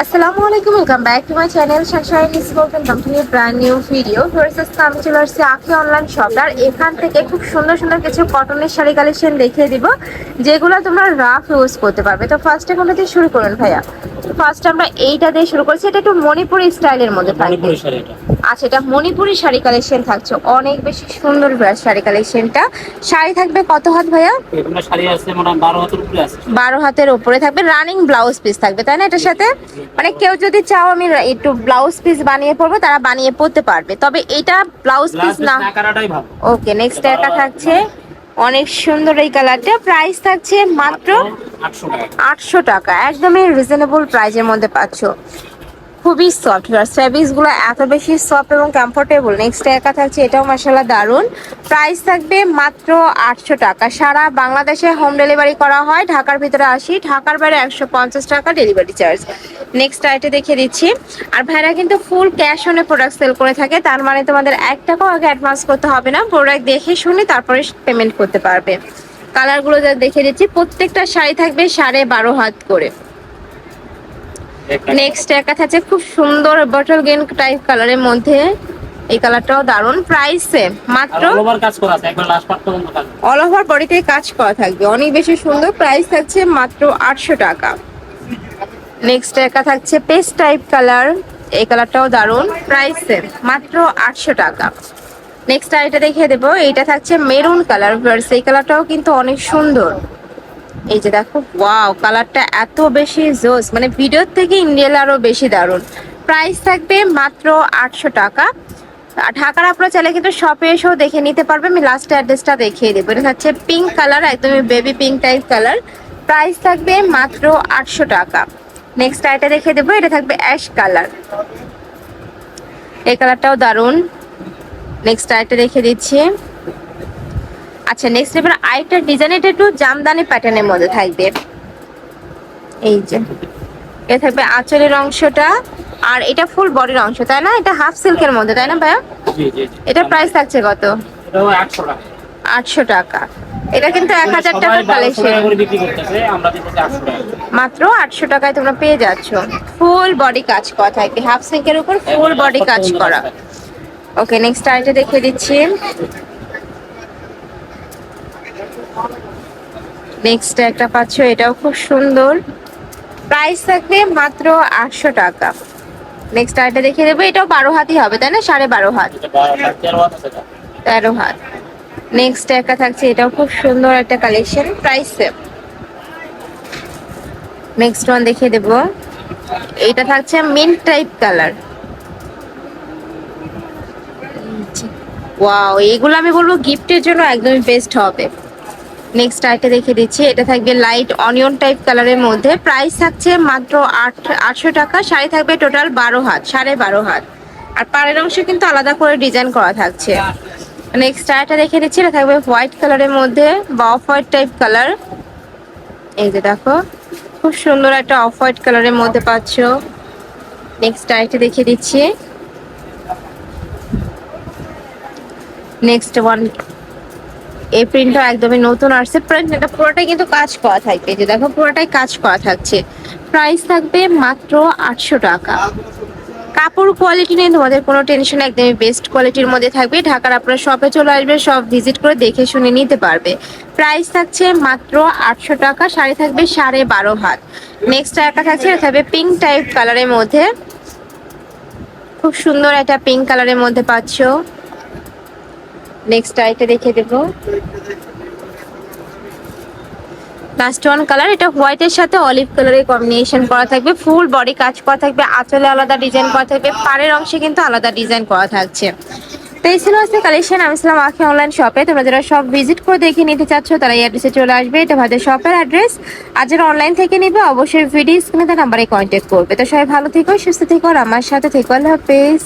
আসসালামু আলাইকুম, welcome back to my channel Sunshine is welcome to A brand new video. Friends, আমি চলে আসছি আঁখি অনলাইন শপ। আর এখান থেকে খুব সুন্দর সুন্দর কিছু কটনের শাড়ি কালেকশন দেখিয়ে দিব, যেগুলো তোমরা রাফ ইউজ করতে পারবে। তো ফার্স্টে কোনটা দিয়ে শুরু করুন ভাইয়া? ফার্স্ট আমরা এইটা দিয়ে শুরু করছি। এটা একটু মণিপুরি স্টাইলের মধ্যে থাকবে। আচ্ছা, এটা মণিপুরি শাড়ি কালেকশন থাকছে, অনেক বেশি সুন্দর শাড়ি কালেকশনটা। শাড়ি থাকবে কত হাত ভাইয়া? এগুলো শাড়ি আছে মানে 12 হাতের উপরে আছে। 12 হাতের উপরে থাকবে, রানিং ব্লাউজ পিস থাকবে, তাই না? এটার সাথে মানে কেউ যদি চাও আমি একটু ব্লাউজ পিস বানিয়ে পরবো, তারা বানিয়ে পরতে পারবে। তবে এটা ব্লাউজ পিস না কালারটাই ভালো। ওকে, নেক্সট একটা থাকছে অনেক সুন্দর এই কালারটা। প্রাইস থাকছে মাত্র 800 টাকা। একদমই রিজনেবল প্রাইজের মধ্যে পাচ্ছ। খুবই সফট, ফেব্রিক্স গুলো এত বেশি সফট এবং কমফোর্টেবল। নেক্সট একা থাকছে, এটাও মাশাআল্লাহ দারুন। প্রাইস থাকবে মাত্র 800 টাকা। সারা বাংলাদেশে হোম ডেলিভারি করা হয়। ঢাকার ভিতরে 80, ঢাকার বাইরে 150 টাকা ডেলিভারি চার্জ। নেক্সট আইটে দেখিয়ে দিচ্ছি। আর ভাইরা কিন্তু ফুল ক্যাশ অনে প্রোডাক্ট সেল করে থাকে, তার মানে তোমাদের 1 টাকাও আগে অ্যাডভান্স করতে হবে না। প্রোডাক্ট দেখে শুনে তারপরে পেমেন্ট করতে পারবে। কালারগুলো যা দেখিয়ে দিচ্ছি, প্রত্যেকটা শাড়ি থাকবে 12.5 হাত করে। নেক্সট একটা থাকছে খুব সুন্দর বটল গ্রিন টাইপ কালারের মধ্যে, এই কালারটাও দারুন। প্রাইসে মাত্র অল ওভার কাজ করা আছে, একবার লাস্ট পার্ট পর্যন্ত কাজ। অল ওভার বডিতে কাজ করা থাকবে, অনেক বেশি সুন্দর। প্রাইস থাকছে মাত্র 800 টাকা। নেক্সট একটা থাকছে পেস্ট টাইপ কালার, এই কালারটাও দারুন। প্রাইসে মাত্র 800 টাকা। নেক্সট আইটা দেখিয়ে দেবো, এইটা থাকছে মেরুন কালার। এই কালারটাও কিন্তু অনেক সুন্দর। এই যে দেখো, ওয়াও, কালারটা এত বেশি জোস, মানে ভিডিওর থেকে ইন্ডিয়াল আরো বেশি দারুন। প্রাইস থাকবে মাত্র 800 টাকা। ঢাকার আপনারা চাইলে কিন্তু শপে এসেও দেখে নিতে পারবে। আমি লাস্ট অ্যাড্রেসটা দেখিয়ে দেবো। এটা হচ্ছে পিঙ্ক কালার, একদমই baby pink type colour. Price থাকবে মাত্র 800 টাকা। নেক্সট আইটা দেখিয়ে দেবো, এটা থাকবে অ্যাশ কালার, এই কালারটাও দারুন। নেক্সট আইটা দেখিয়ে দিচ্ছি। আচ্ছা, নেক্সট এবার আরেকটা ডিজাইন, এটা একটু জামদানি প্যাটার্নের মধ্যে থাকবে। এই যে এ থাকবে আঁচলের অংশটা, আর এটা ফুল বডির অংশ, তাই না? এটা হাফ সিল্কের মধ্যে, তাই না ভাইয়া? জি জি। এটা প্রাইস থাকছে কত? এটাও 800 টাকা। 800 টাকা। এটা কিন্তু 1000 টাকা কালেকশন, করে বিক্রি করতেছে, আমরা দিতেছি 800 টাকা। মাত্র 800 টাকায় তোমরা পেয়ে যাচ্ছ। ফুল বডি কাজ করা থাকবে, হাফ সিল্কের উপর ফুল বডি কাজ করা। ওকে, নেক্সট আইটা দেখিয়ে দিচ্ছি। নেক্সট একটা পাচ্ছ, এটাও খুব সুন্দর। প্রাইস থাকবে মাত্র 800 টাকা। নেক্সট আইটা দেখিয়ে দেবো, এটাও 12 হাতই হবে, তাই না? 12.5 হাত, 13 হাত। নেক্সট একটা থাকছে, এটাও খুব সুন্দর একটা কালেকশন। প্রাইস নেক্সট ওয়ান দেখিয়ে দেবো, এটা থাকছে মিন্ট টাইপ কালার। ওয়াও, এইগুলো আমি বলবো গিফটের জন্য একদমই বেস্ট হবে। নেক্সট আইটা দেখে দিচ্ছি, এটা থাকবে লাইট অনিয়ন টাইপ কালারের মধ্যে। প্রাইস থাকছে মাত্র 800 টাকা। শাড়ি থাকবে টোটাল 12 হাত, 12.5 হাত। আর পাড়ের অংশে কিন্তু আলাদা করে ডিজাইন করা থাকছে। নেক্সট আইটা দেখে দিচ্ছি, এটা থাকবে হোয়াইট কালারের মধ্যে বা অফ হোয়াইট টাইপ কালার। এই যে দেখো, খুব সুন্দর একটা অফ হোয়াইট কালারের মধ্যে পাচ্ছ। নেক্সট আইটা দেখে দিচ্ছি। নেক্সট ওয়ান, এই প্রিন্টটা একদমই নতুন আসছে। প্রিন্ট এটা পুরোটাই কিন্তু কাজ করা থাকবে, যে দেখো পুরোটাই কাজ করা থাকছে। প্রাইস থাকবে মাত্র 800 টাকা। কাপড় কোয়ালিটি নিয়ে তোমাদের কোনো টেনশন, একদমই বেস্ট কোয়ালিটির মধ্যে থাকবে। ঢাকার আপনারা শপে চলে আসবে, সব ভিজিট করে দেখে শুনে নিতে পারবে। প্রাইস থাকছে মাত্র 800 টাকা। শাড়ি থাকবে 12.5 হাত। নেক্সট একটা থাকছে, এটা থাকবে পিঙ্ক টাইপ কালারের মধ্যে, খুব সুন্দর একটা পিঙ্ক কালারের মধ্যে পাচ্ছ। নেক্সট আইটা দেখে দেবো, লাস্ট ওয়ান কালার, এটা হোয়াইটের সাথে অলিভ কালারের কম্বিনেশন করা থাকবে। ফুল বডি কাজ করা থাকবে, আঁচলে আলাদা ডিজাইন করা থাকবে, পাড়ের অংশে কিন্তু আলাদা ডিজাইন করা থাকছে। তো এই ছিল আজকে কালেকশন। আমি ছিলাম আঁখি অনলাইন শপে। তোমরা যারা সব ভিজিট করে দেখে নিতে চাচ্ছ, তারা এই অ্যাড্রেসে চলে আসবে। এটা ভাইদের শপের অ্যাড্রেস। আর যারা অনলাইন থেকে নিবে, অবশ্যই ভিডিও স্ক্রিনে তার নাম্বারে কন্ট্যাক্ট করবে। তো সবাই ভালো থেকো, সুস্থ থেকো, আর আমার সাথে থেকো। আল্লাহ হাফেজ।